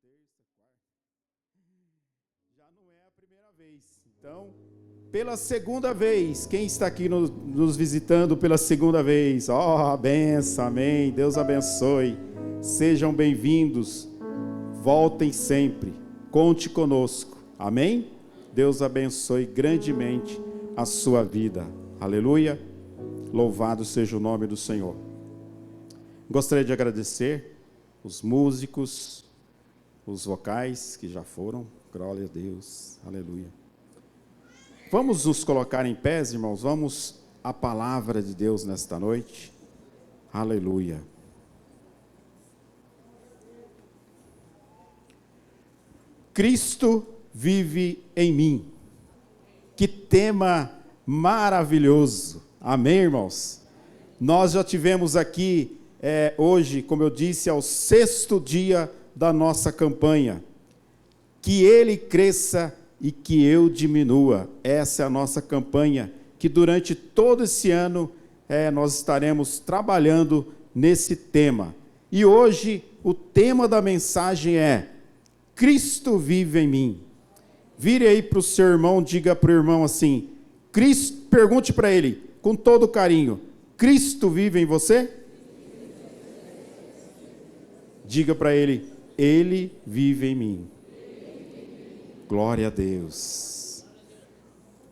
terça, quarta. Já não é a primeira vez. Então, pela segunda vez, quem está aqui nos visitando pela segunda vez? Ó, benção, amém. Deus abençoe. Sejam bem-vindos. Voltem sempre. Conte conosco. Amém? Deus abençoe grandemente a sua vida. Aleluia. Louvado seja o nome do Senhor. Gostaria de agradecer os músicos, os vocais que já foram. Glória a Deus. Aleluia. Vamos nos colocar em pés, irmãos. Vamos à palavra de Deus nesta noite. Aleluia. Cristo vive em mim. Que tema maravilhoso. Amém, irmãos? Nós já tivemos aqui hoje, como eu disse, é o 6º dia da nossa campanha. Que Ele cresça e que eu diminua. Essa é a nossa campanha, que durante todo esse ano nós estaremos trabalhando nesse tema. E hoje o tema da mensagem é: Cristo vive em mim. Vire aí para o seu irmão, diga para o irmão assim, pergunte para ele, com todo carinho, Cristo vive em você? Diga para ele, Ele vive em mim. Glória a Deus.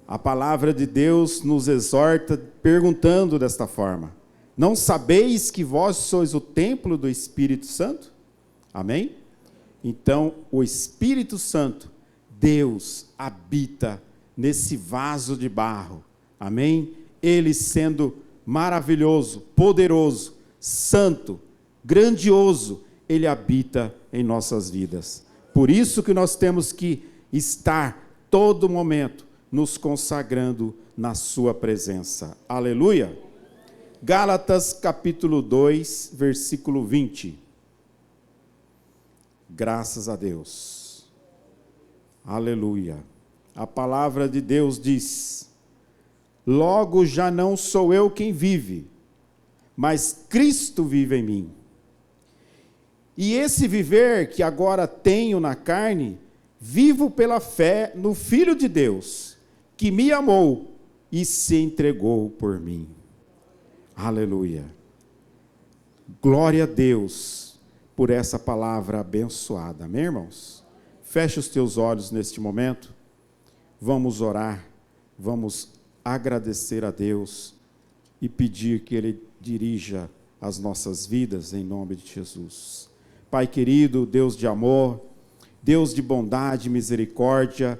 A palavra de Deus nos exorta perguntando desta forma: não sabeis que vós sois o templo do Espírito Santo? Amém? Então, o Espírito Santo, Deus, habita nesse vaso de barro. Amém? Ele sendo maravilhoso, poderoso, santo, grandioso, Ele habita em nossas vidas. Por isso que nós temos que estar todo momento nos consagrando na sua presença. Aleluia! Gálatas capítulo 2, versículo 20. Graças a Deus. Aleluia. A palavra de Deus diz: logo já não sou eu quem vive, mas Cristo vive em mim. E esse viver que agora tenho na carne, vivo pela fé no Filho de Deus, que me amou e se entregou por mim. Aleluia. Glória a Deus por essa palavra abençoada. Amém, irmãos? Feche os teus olhos neste momento. Vamos orar, vamos agradecer a Deus e pedir que Ele dirija as nossas vidas em nome de Jesus. Pai querido, Deus de amor, Deus de bondade e misericórdia,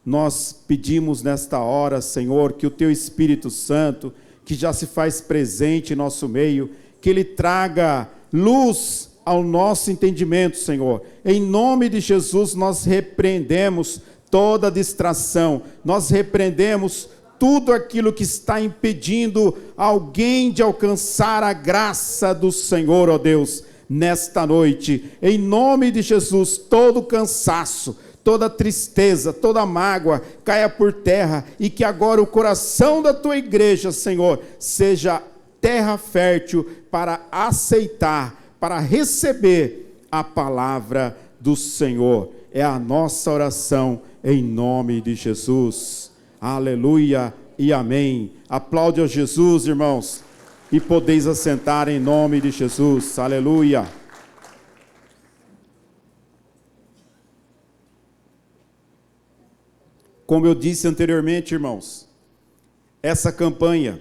nós pedimos nesta hora, Senhor, que o Teu Espírito Santo, que já se faz presente em nosso meio, que Ele traga luz ao nosso entendimento, Senhor. Em nome de Jesus, nós repreendemos toda distração, nós repreendemos tudo aquilo que está impedindo alguém de alcançar a graça do Senhor, ó Deus, nesta noite. Em nome de Jesus, todo cansaço, toda tristeza, toda mágoa caia por terra e que agora o coração da Tua igreja, Senhor, seja terra fértil para aceitar, para receber a palavra do Senhor. É a nossa oração em nome de Jesus. Aleluia e amém. Aplaude a Jesus, irmãos, e podeis assentar em nome de Jesus. Aleluia. Como eu disse anteriormente, irmãos, essa campanha,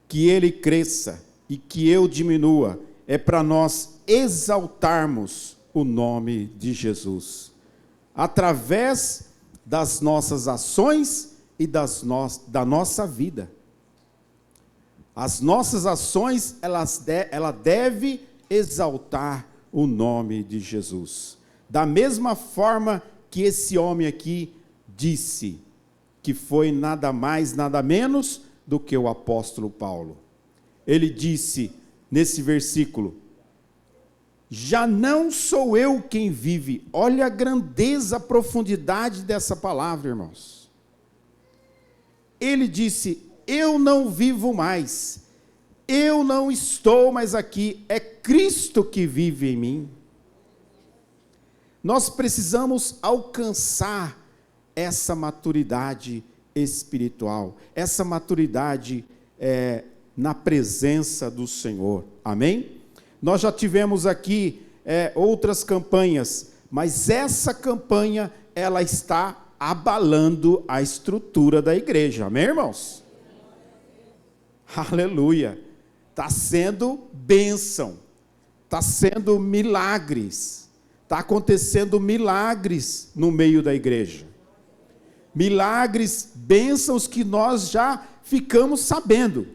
que Ele cresça e que eu diminua, é para nós exaltarmos o nome de Jesus, através das nossas ações e da nossa vida. As nossas ações, ela deve exaltar o nome de Jesus. Da mesma forma que esse homem aqui disse, que foi nada mais, nada menos do que o apóstolo Paulo. Ele disse nesse versículo: já não sou eu quem vive. Olha a grandeza, a profundidade dessa palavra, irmãos. Ele disse: eu não vivo mais, eu não estou mais aqui, é Cristo que vive em mim. Nós precisamos alcançar essa maturidade espiritual, essa maturidade na presença do Senhor, amém? Nós já tivemos aqui outras campanhas, mas essa campanha, ela está abalando a estrutura da igreja, amém, irmãos? Aleluia, está sendo bênção, está sendo milagres, está acontecendo milagres no meio da igreja, milagres, bênçãos que nós já ficamos sabendo,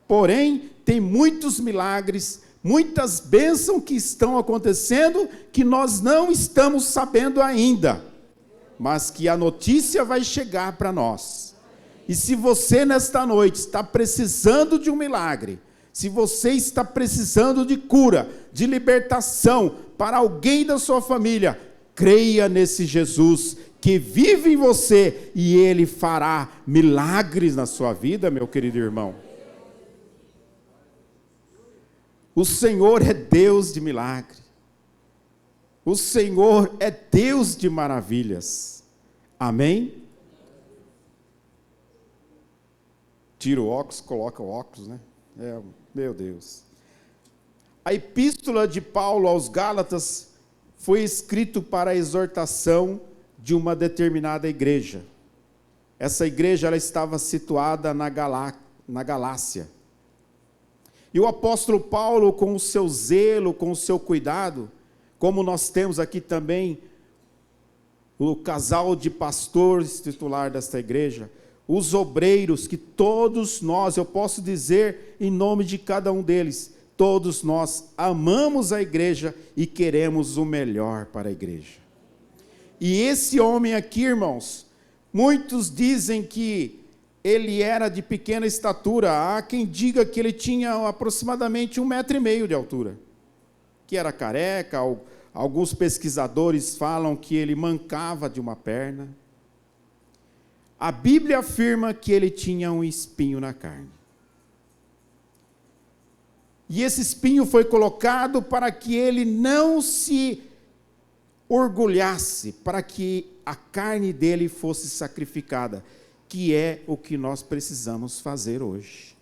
porém, tem muitos milagres, muitas bênçãos que estão acontecendo, que nós não estamos sabendo ainda, mas que a notícia vai chegar para nós. E se você nesta noite está precisando de um milagre, se você está precisando de cura, de libertação para alguém da sua família, creia nesse Jesus que vive em você e Ele fará milagres na sua vida, meu querido irmão. O Senhor é Deus de milagre. O Senhor é Deus de maravilhas. Amém? Tira o óculos, coloca o óculos, né? Meu Deus. A epístola de Paulo aos Gálatas foi escrita para a exortação de uma determinada igreja. Essa igreja ela estava situada na Galácia. E o apóstolo Paulo, com o seu zelo, com o seu cuidado, como nós temos aqui também o casal de pastores titular desta igreja, os obreiros, que todos nós, eu posso dizer em nome de cada um deles, todos nós amamos a igreja e queremos o melhor para a igreja. E esse homem aqui, irmãos, muitos dizem que ele era de pequena estatura, há quem diga que ele tinha aproximadamente 1,5 metro de altura, que era careca, alguns pesquisadores falam que ele mancava de uma perna. A Bíblia afirma que ele tinha um espinho na carne. E esse espinho foi colocado para que ele não se orgulhasse, para que a carne dele fosse sacrificada, que é o que nós precisamos fazer hoje.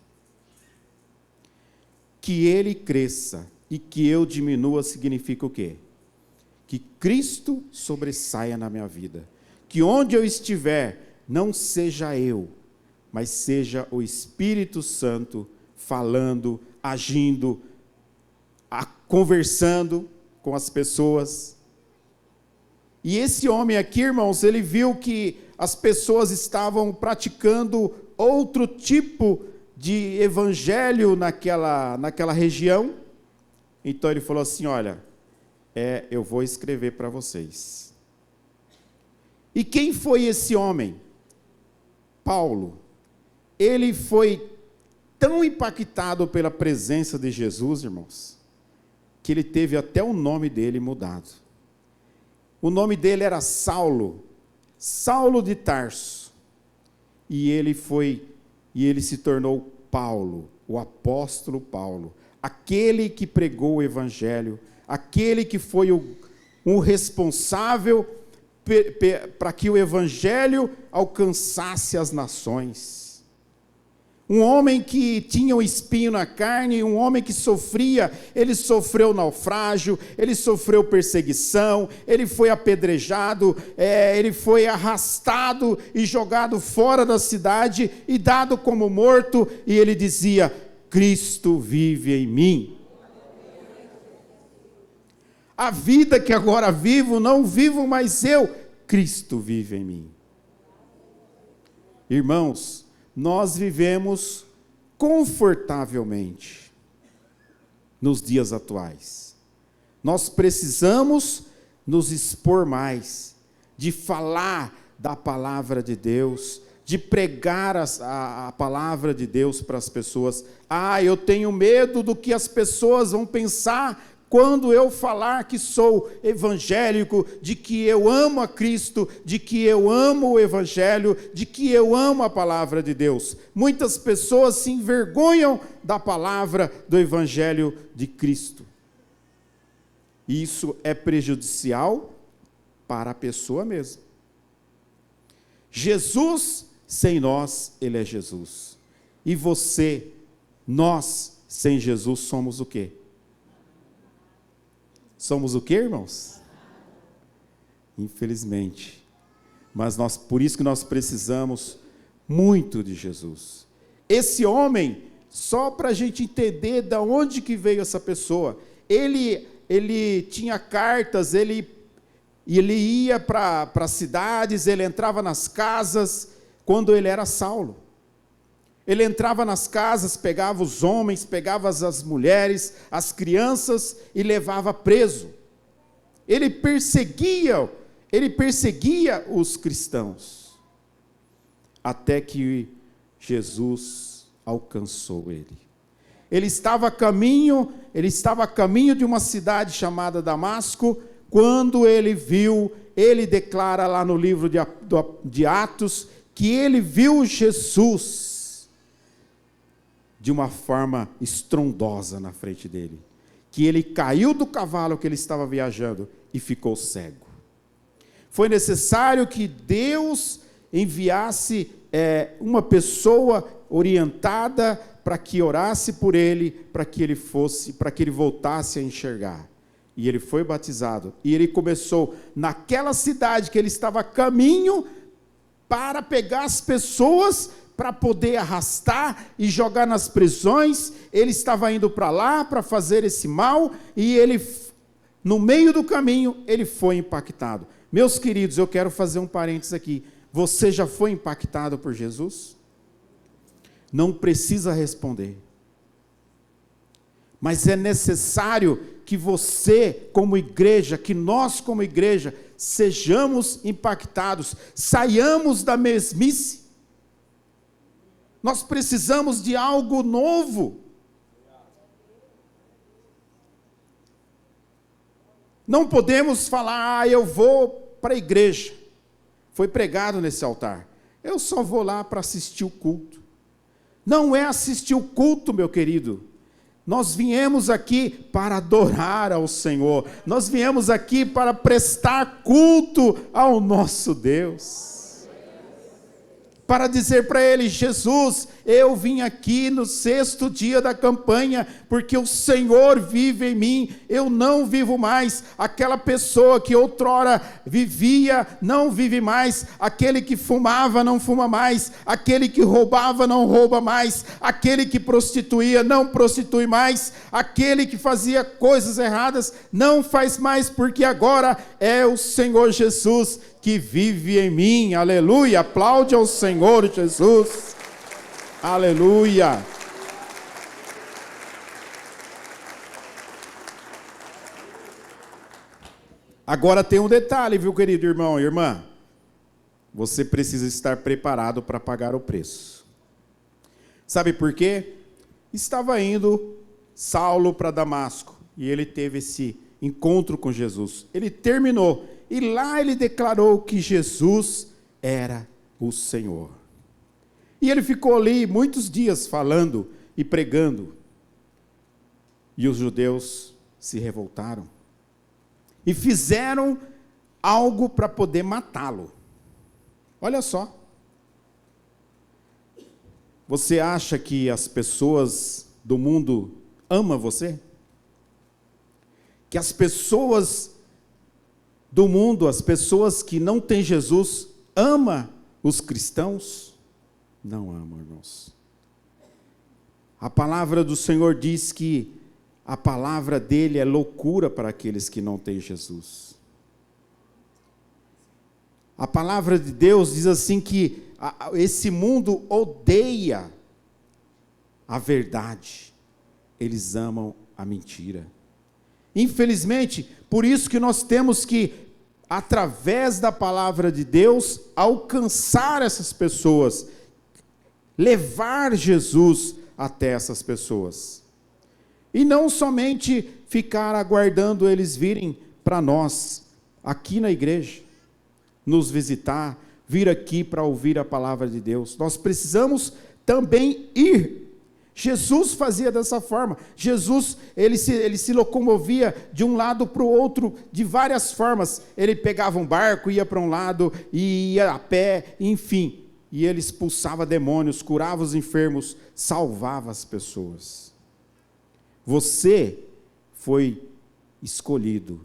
Que ele cresça e que eu diminua significa o quê? Que Cristo sobressaia na minha vida. Que onde eu estiver, não seja eu, mas seja o Espírito Santo falando, agindo, conversando com as pessoas. E esse homem aqui, irmãos, ele viu que as pessoas estavam praticando outro tipo de evangelho naquela região. Então ele falou assim, olha, eu vou escrever para vocês. E quem foi esse homem? Paulo. Ele foi tão impactado pela presença de Jesus, irmãos, que ele teve até o nome dele mudado. O nome dele era Saulo, Saulo de Tarso. E ele se tornou Paulo, o apóstolo Paulo, aquele que pregou o evangelho, aquele que foi o responsável para que o evangelho alcançasse as nações. Um homem que tinha um espinho na carne, um homem que sofria, ele sofreu naufrágio, ele sofreu perseguição, ele foi apedrejado, ele foi arrastado e jogado fora da cidade e dado como morto, e ele dizia, Cristo vive em mim. A vida que agora vivo, não vivo mais eu, Cristo vive em mim. Irmãos, nós vivemos confortavelmente nos dias atuais. Nós precisamos nos expor mais, de falar da palavra de Deus, de pregar a palavra de Deus para as pessoas. Eu tenho medo do que as pessoas vão pensar quando eu falar que sou evangélico, de que eu amo a Cristo, de que eu amo o evangelho, de que eu amo a palavra de Deus. Muitas pessoas se envergonham da palavra do evangelho de Cristo. Isso é prejudicial para a pessoa mesmo. Jesus, sem nós, ele é Jesus. E você, nós, sem Jesus, somos o quê? Somos o quê, irmãos? Infelizmente. Mas por isso que nós precisamos muito de Jesus. Esse homem, só para a gente entender de onde que veio essa pessoa, ele tinha cartas, ele ia para cidades, ele entrava nas casas, quando ele era Saulo. Ele entrava nas casas, pegava os homens, pegava as mulheres, as crianças e levava preso. Ele perseguia os cristãos, até que Jesus alcançou ele. Ele estava a caminho de uma cidade chamada Damasco, quando ele declara lá no livro de Atos, que ele viu Jesus de uma forma estrondosa na frente dele, que ele caiu do cavalo que ele estava viajando e ficou cego. Foi necessário que Deus enviasse uma pessoa orientada para que orasse por ele, para que ele voltasse a enxergar. E ele foi batizado. E ele começou naquela cidade que ele estava a caminho para pegar as pessoas para poder arrastar e jogar nas prisões. Ele estava indo para lá para fazer esse mal e no meio do caminho, ele foi impactado. Meus queridos, eu quero fazer um parênteses aqui. Você já foi impactado por Jesus? Não precisa responder. Mas é necessário que você, como igreja, que nós, como igreja, sejamos impactados, saiamos da mesmice. Nós precisamos de algo novo. Não podemos falar, eu vou para a igreja. Foi pregado nesse altar. Eu só vou lá para assistir o culto. Não é assistir o culto, meu querido. Nós viemos aqui para adorar ao Senhor. Nós viemos aqui para prestar culto ao nosso Deus. Para dizer para Ele, Jesus, eu vim aqui no 6º dia da campanha, porque o Senhor vive em mim, eu não vivo mais. Aquela pessoa que outrora vivia, não vive mais. Aquele que fumava, não fuma mais. Aquele que roubava, não rouba mais. Aquele que prostituía, não prostitui mais. Aquele que fazia coisas erradas, não faz mais, porque agora é o Senhor Jesus que vive em mim. Aleluia, aplaude ao Senhor Jesus. Aleluia. Agora tem um detalhe, viu, querido irmão e irmã? Você precisa estar preparado para pagar o preço. Sabe por quê? Estava indo Saulo para Damasco e ele teve esse encontro com Jesus. Ele terminou e lá ele declarou que Jesus era o Senhor. E ele ficou ali muitos dias falando e pregando. E os judeus se revoltaram e fizeram algo para poder matá-lo. Olha só. Você acha que as pessoas do mundo amam você? Que as pessoas do mundo, as pessoas que não têm Jesus, amam os cristãos? Não amam, irmãos. A palavra do Senhor diz que a palavra dele é loucura para aqueles que não têm Jesus. A palavra de Deus diz assim que esse mundo odeia a verdade. Eles amam a mentira. Infelizmente, por isso que nós temos que, através da palavra de Deus, alcançar essas pessoas, levar Jesus até essas pessoas. E não somente ficar aguardando eles virem para nós, aqui na igreja, nos visitar, vir aqui para ouvir a palavra de Deus. Nós precisamos também ir Jesus fazia dessa forma. Jesus, ele se locomovia de um lado para o outro de várias formas. Ele pegava um barco, ia para um lado, e ia a pé, enfim. E ele expulsava demônios, curava os enfermos, salvava as pessoas. Você foi escolhido,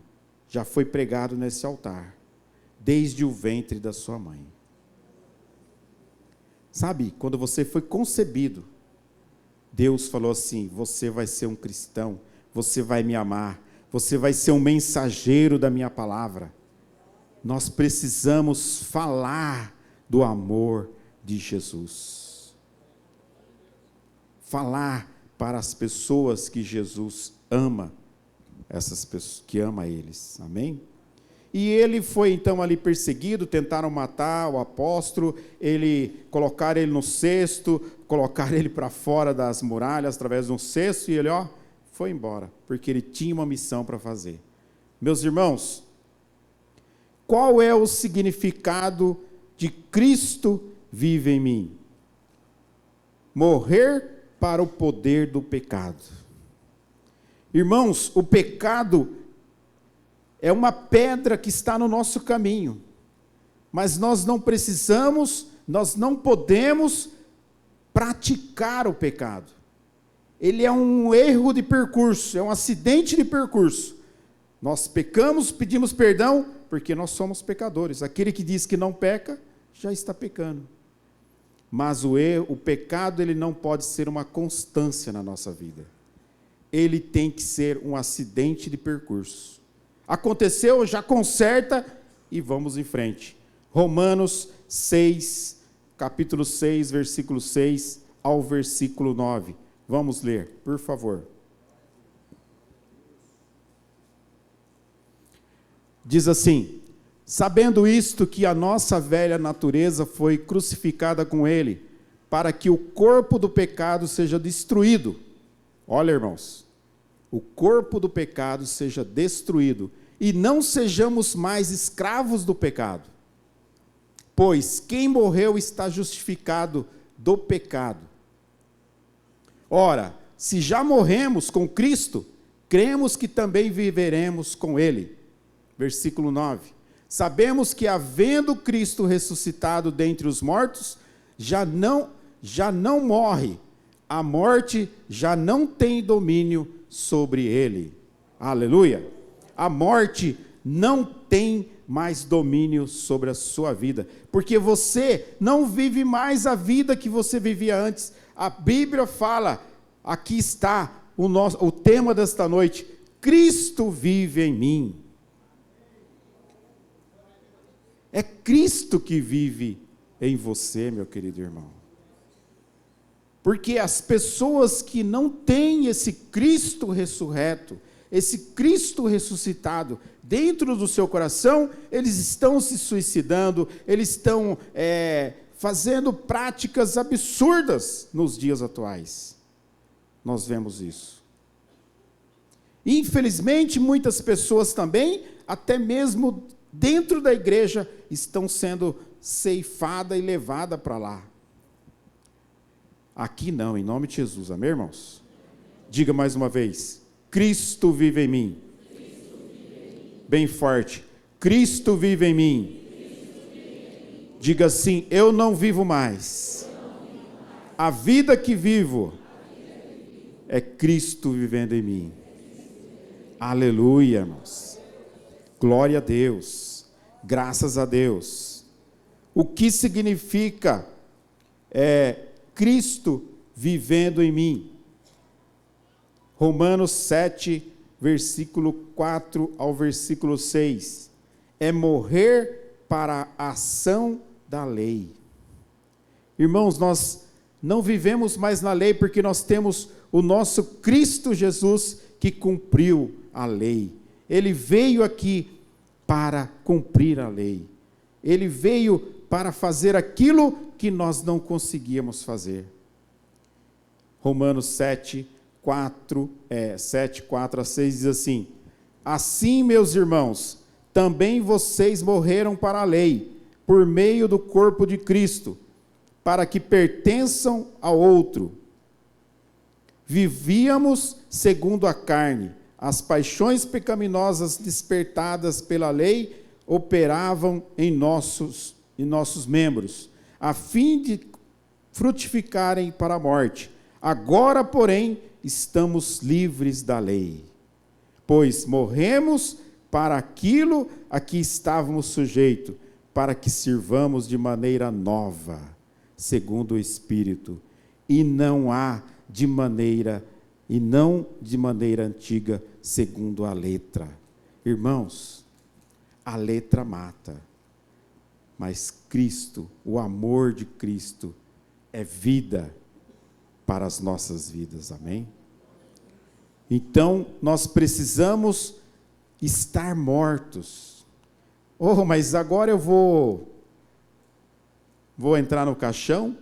já foi pregado nesse altar, desde o ventre da sua mãe. Sabe, quando você foi concebido, Deus falou assim: você vai ser um cristão, você vai me amar, você vai ser um mensageiro da minha palavra. Nós precisamos falar do amor de Jesus. Falar para as pessoas que Jesus ama, essas pessoas que ama eles. Amém? E ele foi então ali perseguido, tentaram matar o apóstolo, colocaram ele no cesto, colocaram ele para fora das muralhas através de um cesto, e ele foi embora, porque ele tinha uma missão para fazer. Meus irmãos, qual é o significado de Cristo vive em mim? Morrer para o poder do pecado. Irmãos, o pecado é uma pedra que está no nosso caminho, mas nós não precisamos, nós não podemos praticar o pecado. Ele é um erro de percurso, é um acidente de percurso. Nós pecamos, pedimos perdão, porque nós somos pecadores. Aquele que diz que não peca, já está pecando. Mas o pecado, ele não pode ser uma constância na nossa vida. Ele tem que ser um acidente de percurso. Aconteceu, já conserta e vamos em frente. Romanos 6, capítulo 6, versículo 6 ao versículo 9. Vamos ler, por favor. Diz assim: sabendo isto, que a nossa velha natureza foi crucificada com ele, para que o corpo do pecado seja destruído. Olha, irmãos, o corpo do pecado seja destruído, e não sejamos mais escravos do pecado. Pois quem morreu está justificado do pecado. Ora, se já morremos com Cristo, cremos que também viveremos com ele. Versículo 9. Sabemos que, havendo Cristo ressuscitado dentre os mortos, já não morre, a morte já não tem domínio sobre ele. Aleluia! A morte não tem mais domínio sobre a sua vida, porque você não vive mais a vida que você vivia antes. A Bíblia fala, aqui está o tema desta noite: Cristo vive em mim. É Cristo que vive em você, meu querido irmão. Porque as pessoas que não têm esse Cristo ressurreto, esse Cristo ressuscitado dentro do seu coração, eles estão se suicidando, eles estão fazendo práticas absurdas nos dias atuais. Nós vemos isso. Infelizmente, muitas pessoas também, até mesmo dentro da igreja, estão sendo ceifadas e levadas para lá. Aqui não, em nome de Jesus, amém, irmãos? Diga mais uma vez: Cristo vive em mim. Bem forte: Cristo vive em mim. Diga assim: eu não vivo mais. A vida que vivo é Cristo vivendo em mim. Aleluia, irmãos. Glória a Deus. Graças a Deus. O que significa Cristo vivendo em mim? Romanos 7, versículo 4 ao versículo 6. É morrer para a ação da lei. Irmãos, nós não vivemos mais na lei, porque nós temos o nosso Cristo Jesus que cumpriu a lei. Ele veio aqui para cumprir a lei. Ele veio para fazer aquilo que nós não conseguíamos fazer. Romanos 7, 4 a 6 diz assim: assim, meus irmãos, também vocês morreram para a lei, por meio do corpo de Cristo, para que pertençam ao outro, Vivíamos segundo a carne. As paixões pecaminosas despertadas pela lei operavam em nossos membros, a fim de frutificarem para a morte. Agora, porém, estamos livres da lei, pois morremos para aquilo a que estávamos sujeitos, para que sirvamos de maneira nova, segundo o Espírito, e não de maneira antiga, segundo a letra. Irmãos, a letra mata, mas Cristo, o amor de Cristo, é vida para as nossas vidas, amém? Então, nós precisamos estar mortos. Oh, mas agora eu vou entrar no caixão?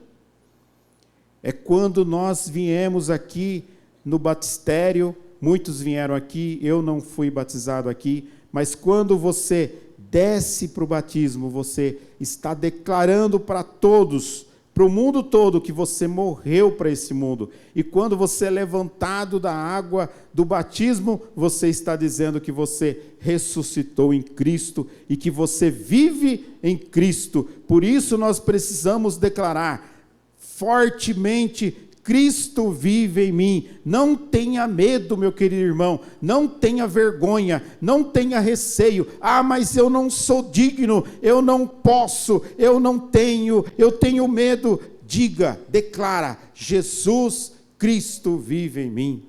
É quando nós viemos aqui no batistério, muitos vieram aqui, eu não fui batizado aqui, mas quando você desce para o batismo, você está declarando para todos, para o mundo todo, que você morreu para esse mundo. E quando você é levantado da água do batismo, você está dizendo que você ressuscitou em Cristo e que você vive em Cristo. Por isso nós precisamos declarar fortemente: Cristo vive em mim. Não tenha medo, meu querido irmão, não tenha vergonha, não tenha receio. Ah, mas eu não sou digno, eu não posso, eu tenho medo. Diga, declara: Jesus Cristo vive em mim.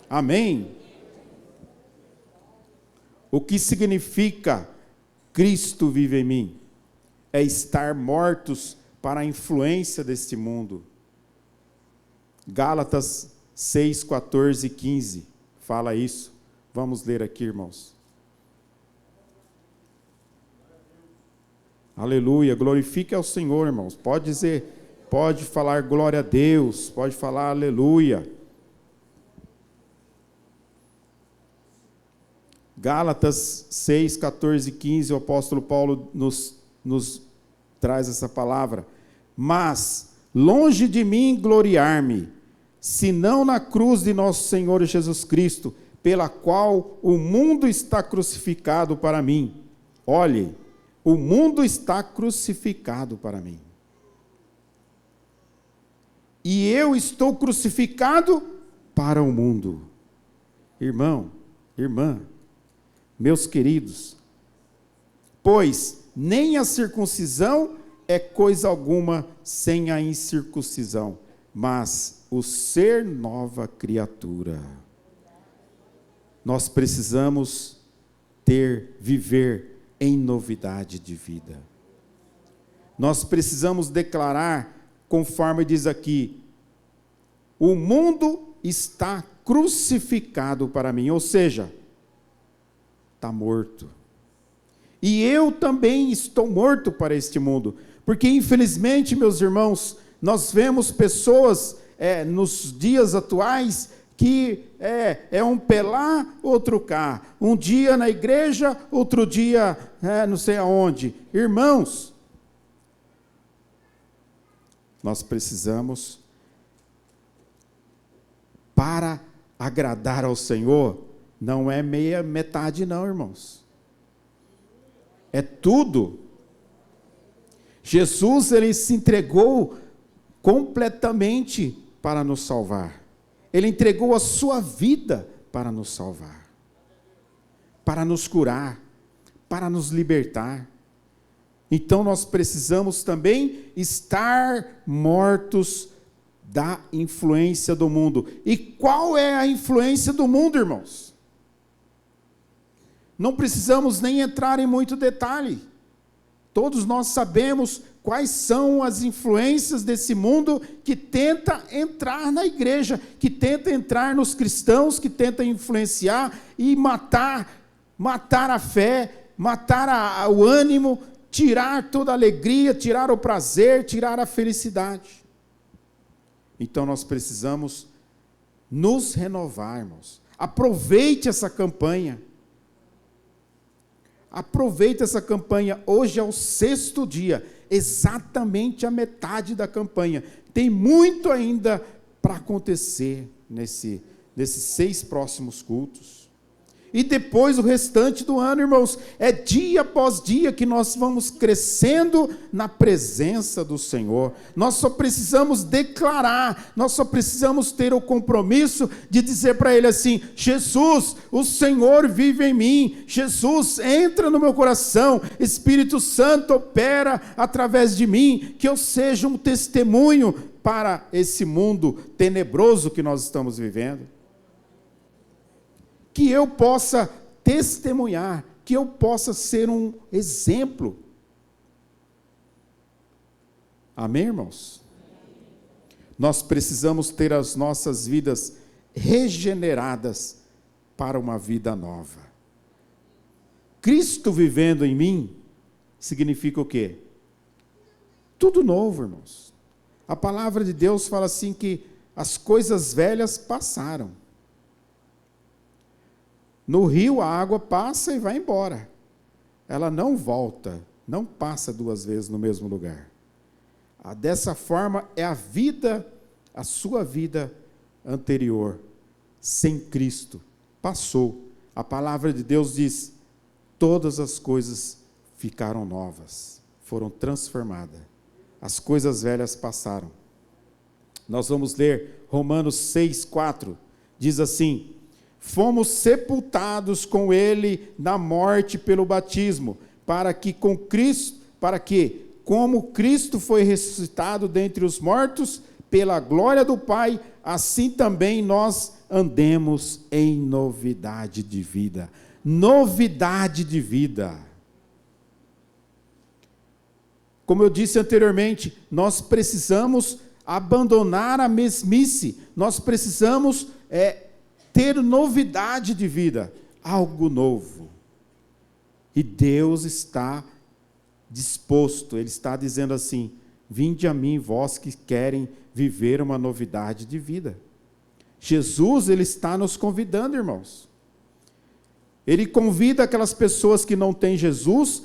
Amém? O que significa Cristo vive em mim? É estar mortos para a influência deste mundo. Gálatas 6, 14 e 15 fala isso. Vamos ler aqui, irmãos. Aleluia, glorifique ao Senhor, irmãos. Pode dizer, pode falar glória a Deus, pode falar aleluia. Gálatas 6, 14 e 15, o apóstolo Paulo nos traz essa palavra. Mas longe de mim gloriar-me, senão na cruz de nosso Senhor Jesus Cristo, pela qual o mundo está crucificado para mim. Olhe, o mundo está crucificado para mim. E eu estou crucificado para o mundo. Irmão, irmã, meus queridos, pois nem a circuncisão é coisa alguma sem a incircuncisão, mas o ser nova criatura. Nós precisamos viver em novidade de vida. Nós precisamos declarar, conforme diz aqui: o mundo está crucificado para mim, ou seja, está morto. E eu também estou morto para este mundo, porque infelizmente, meus irmãos, nós vemos pessoas nos dias atuais que um pelar, outro cá, um dia na igreja, outro dia não sei aonde. Irmãos, nós precisamos, para agradar ao Senhor, não é metade não, irmãos. É tudo. Jesus, ele se entregou completamente para nos salvar. Ele entregou a sua vida para nos salvar, para nos curar, para nos libertar. Então nós precisamos também estar mortos da influência do mundo. E qual é a influência do mundo, irmãos? Não precisamos nem entrar em muito detalhe. Todos nós sabemos quais são as influências desse mundo que tenta entrar na igreja, que tenta entrar nos cristãos, que tenta influenciar e matar a fé, matar o ânimo, tirar toda a alegria, tirar o prazer, tirar a felicidade. Então nós precisamos nos renovar, irmãos. Aproveite essa campanha. Aproveite essa campanha. Hoje é o 6º dia, exatamente a metade da campanha. Tem muito ainda para acontecer nesses 6 próximos cultos. E depois o restante do ano, irmãos, é dia após dia que nós vamos crescendo na presença do Senhor. Nós só precisamos declarar, nós só precisamos ter o compromisso de dizer para Ele assim: Jesus, o Senhor vive em mim, Jesus, entra no meu coração, Espírito Santo opera através de mim, que eu seja um testemunho para esse mundo tenebroso que nós estamos vivendo. Que eu possa testemunhar, que eu possa ser um exemplo. Amém, irmãos? Nós precisamos ter as nossas vidas regeneradas para uma vida nova. Cristo vivendo em mim significa o quê? Tudo novo, irmãos. A palavra de Deus fala assim que as coisas velhas passaram. No rio a água passa e vai embora. Ela não volta, não passa 2 vezes no mesmo lugar. Dessa forma é a vida, a sua vida anterior, sem Cristo, passou. A palavra de Deus diz: todas as coisas ficaram novas, foram transformadas. As coisas velhas passaram. Nós vamos ler Romanos 6:4, diz assim: fomos sepultados com Ele na morte pelo batismo, para que, como Cristo foi ressuscitado dentre os mortos, pela glória do Pai, assim também nós andemos em novidade de vida. Novidade de vida. Como eu disse anteriormente, nós precisamos abandonar a mesmice, nós precisamos ter novidade de vida, algo novo. E Deus está disposto, Ele está dizendo assim: vinde a mim, vós que querem viver uma novidade de vida. Jesus, Ele está nos convidando, irmãos. Ele convida aquelas pessoas que não têm Jesus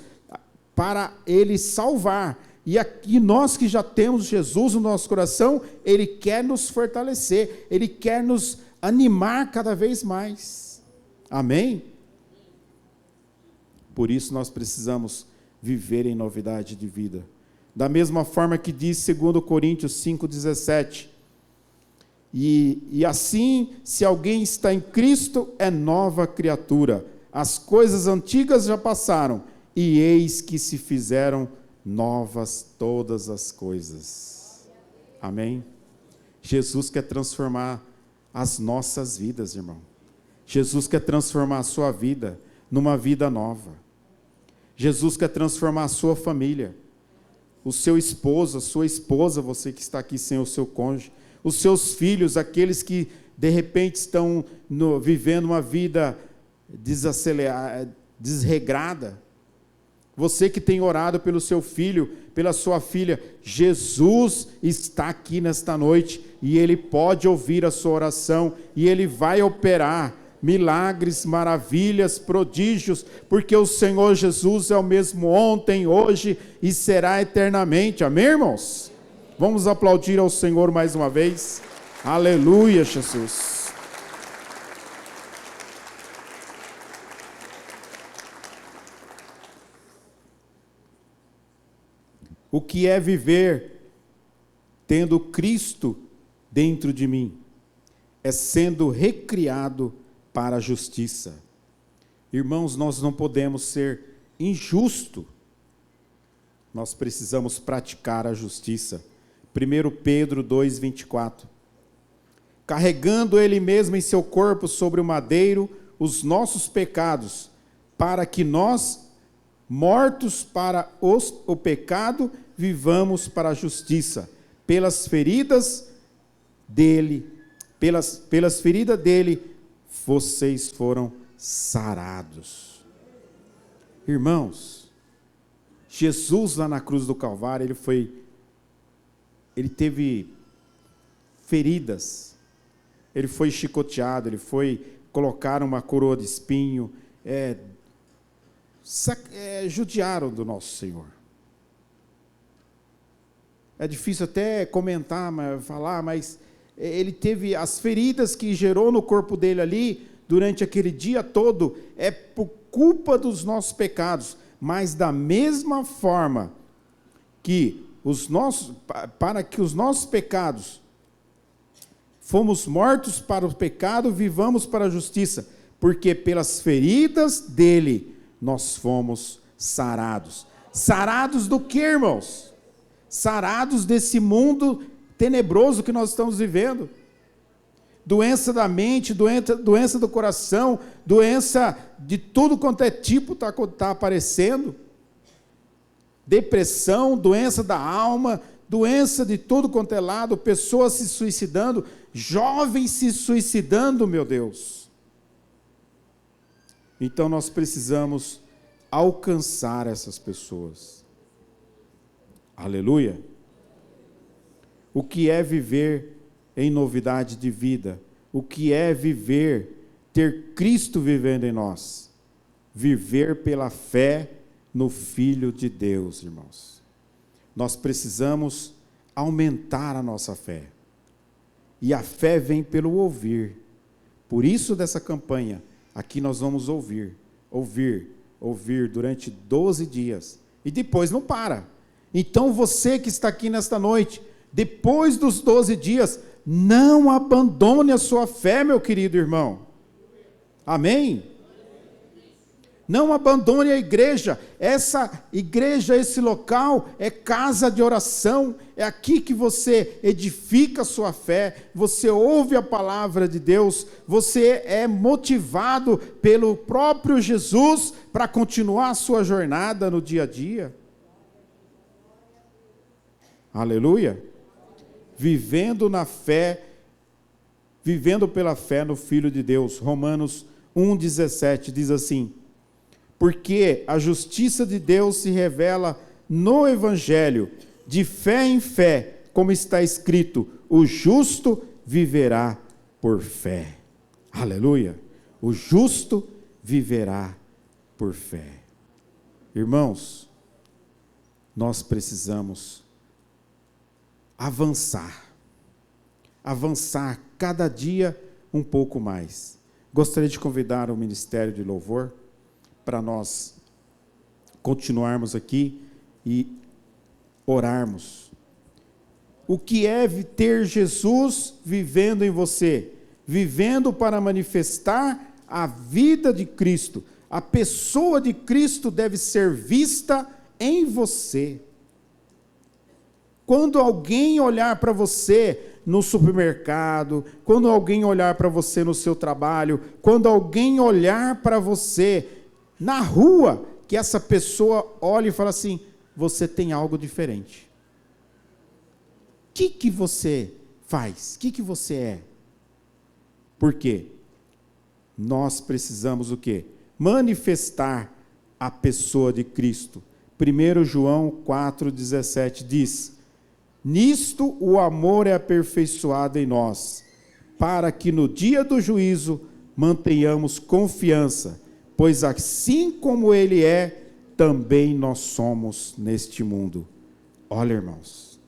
para Ele salvar. E aqui nós que já temos Jesus no nosso coração, Ele quer nos fortalecer, Ele quer nos animar cada vez mais. Amém? Por isso nós precisamos viver em novidade de vida. Da mesma forma que diz 2 Coríntios 5,17. E assim, se alguém está em Cristo, é nova criatura. As coisas antigas já passaram, e eis que se fizeram novas todas as coisas. Amém? Jesus quer transformar as nossas vidas, irmão. Jesus quer transformar a sua vida numa vida nova. Jesus quer transformar a sua família, o seu esposo, a sua esposa, você que está aqui sem o seu cônjuge, os seus filhos, aqueles que de repente estão vivendo uma vida desregrada. Você que tem orado pelo seu filho, pela sua filha, Jesus está aqui nesta noite e Ele pode ouvir a sua oração e Ele vai operar milagres, maravilhas, prodígios, porque o Senhor Jesus é o mesmo ontem, hoje e será eternamente. Amém, irmãos? Vamos aplaudir ao Senhor mais uma vez. Aleluia, Jesus. O que é viver tendo Cristo dentro de mim? É sendo recriado para a justiça. Irmãos, nós não podemos ser injustos. Nós precisamos praticar a justiça. 1 Pedro 2,24. Carregando Ele mesmo em seu corpo sobre o madeiro os nossos pecados, para que nós, mortos para o pecado, vivamos para a justiça. Pelas feridas dele, vocês foram sarados. Irmãos, Jesus lá na cruz do Calvário, ele teve feridas, ele foi chicoteado, colocaram uma coroa de espinho, judiaram do nosso Senhor. É difícil até comentar, falar, mas ele teve as feridas que gerou no corpo dele ali, durante aquele dia todo, é por culpa dos nossos pecados. Mas da mesma forma que para que os nossos pecados, fomos mortos para o pecado, vivamos para a justiça, porque pelas feridas dele nós fomos sarados. Sarados do quê, irmãos? Sarados desse mundo tenebroso que nós estamos vivendo. Doença da mente, doença do coração, doença de tudo quanto é tipo está aparecendo. Depressão, doença da alma, doença de tudo quanto é lado, pessoas se suicidando, jovens se suicidando, meu Deus. Então nós precisamos alcançar essas pessoas. Aleluia. O que é viver em novidade de vida? O que é viver, ter Cristo vivendo em nós? Viver pela fé no Filho de Deus, irmãos. Nós precisamos aumentar a nossa fé. E a fé vem pelo ouvir. Por isso dessa campanha, aqui nós vamos ouvir durante 12 dias. E depois não para. Então você que está aqui nesta noite, depois dos 12 dias, não abandone a sua fé, meu querido irmão. Amém? Não abandone a igreja. Essa igreja, esse local é casa de oração. É aqui que você edifica a sua fé, você ouve a palavra de Deus, você é motivado pelo próprio Jesus para continuar a sua jornada no dia a dia. Aleluia. Vivendo na fé, vivendo pela fé no Filho de Deus. Romanos 1,17 diz assim: porque a justiça de Deus se revela no Evangelho, de fé em fé, como está escrito, o justo viverá por fé. Aleluia! O justo viverá por fé. Irmãos, nós precisamos avançar cada dia um pouco mais. Gostaria de convidar o Ministério de Louvor para nós continuarmos aqui e orarmos. O que é ter Jesus vivendo em você? Vivendo para manifestar a vida de Cristo. A pessoa de Cristo deve ser vista em você. Quando alguém olhar para você no supermercado, quando alguém olhar para você no seu trabalho, quando alguém olhar para você na rua, que essa pessoa olha e fala assim: você tem algo diferente. O que você faz? O que você é? Por quê? Nós precisamos o quê? Manifestar a pessoa de Cristo. 1 João 4,17 diz: nisto o amor é aperfeiçoado em nós, para que no dia do juízo mantenhamos confiança, pois assim como Ele é, também nós somos neste mundo. Olha, irmãos,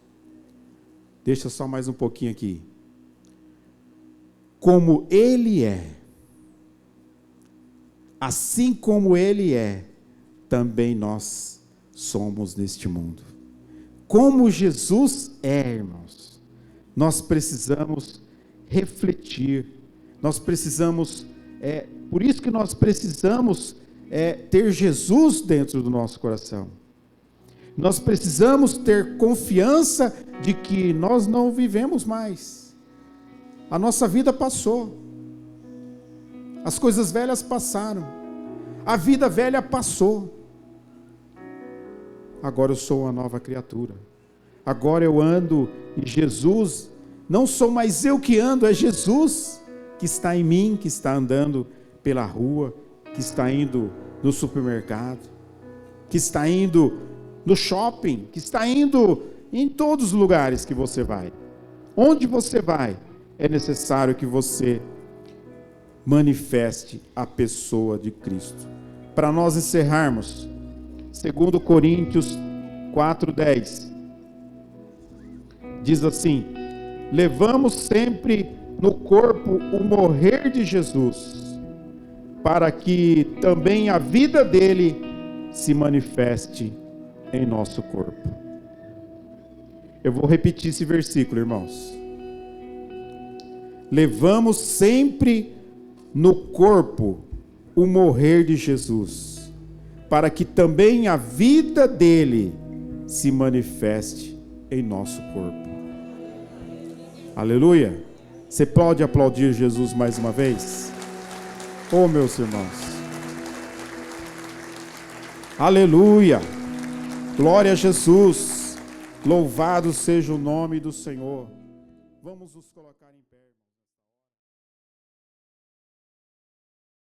deixa só mais um pouquinho aqui. Como Ele é, assim como Ele é, também nós somos neste mundo. Como Jesus é, irmãos, nós precisamos refletir, nós precisamos, por isso que nós precisamos ter Jesus dentro do nosso coração. Nós precisamos ter confiança de que nós não vivemos mais. A nossa vida passou. As coisas velhas passaram. A vida velha passou. Agora eu sou uma nova criatura. Agora eu ando em Jesus. Não sou mais eu que ando, é Jesus que está em mim, que está andando pela rua, que está indo no supermercado, que está indo no shopping, que está indo em todos os lugares que você vai. Onde você vai, é necessário que você manifeste a pessoa de Cristo. Para nós encerrarmos, 2 Coríntios 4,10 diz assim: levamos sempre no corpo o morrer de Jesus, para que também a vida dele se manifeste em nosso corpo. Eu vou repetir esse versículo, irmãos. Levamos sempre no corpo o morrer de Jesus, para que também a vida dele se manifeste em nosso corpo. Aleluia! Você pode aplaudir Jesus mais uma vez? Oh, meus irmãos. Aleluia! Glória a Jesus! Louvado seja o nome do Senhor. Vamos nos colocar em pé.